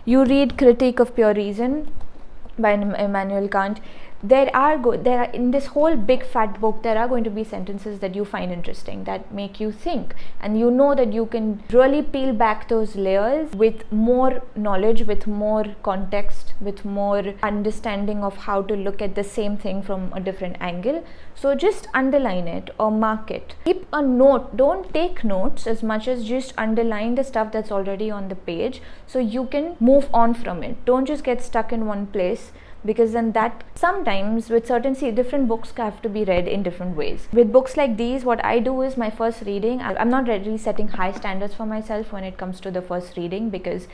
you read Critique of Pure Reason by Immanuel Kant, there are in this whole big fat book, there are going to be sentences that you find interesting, that make you think, and you know that you can really peel back those layers with more knowledge, with more context, with more understanding of how to look at the same thing from a different angle. So just underline it or mark it. Keep a note. Don't take notes as much as just underline the stuff that's already on the page so you can move on from it. Don't just get stuck in one place, because then that sometimes with certain different books have to be read in different ways. With books like these, what I do is my first reading, I'm not really setting high standards for myself when it comes to the first reading, because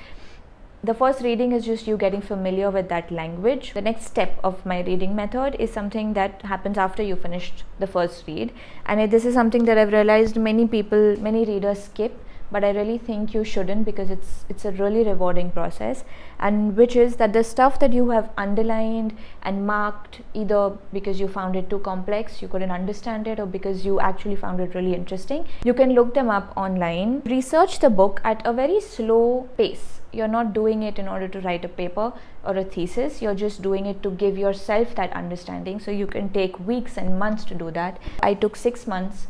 the first reading is just you getting familiar with that language. The next step of my reading method is something that happens after you finished the first read, and this is something that I've realized many readers skip, but I really think you shouldn't, because it's a really rewarding process, and which is that the stuff that you have underlined and marked, either because you found it too complex, you couldn't understand it, or because you actually found it really interesting, you can look them up online. Research the book at a very slow pace. You're not doing it in order to write a paper or a thesis, you're just doing it to give yourself that understanding, so you can take weeks and months to do that. I took 6 months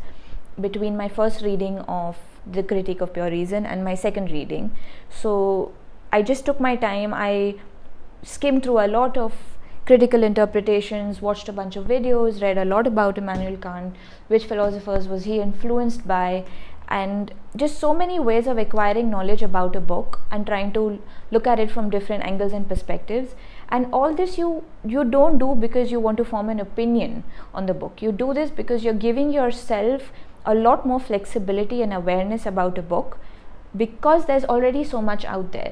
between my first reading of the Critique of Pure Reason and my second reading. So I just took my time. I skimmed through a lot of critical interpretations, watched a bunch of videos, read a lot about Immanuel Kant, which philosophers was he influenced by, and just so many ways of acquiring knowledge about a book and trying to look at it from different angles and perspectives. And all this you don't do because you want to form an opinion on the book. You do this because you're giving yourself a lot more flexibility and awareness about a book, because there's already so much out there.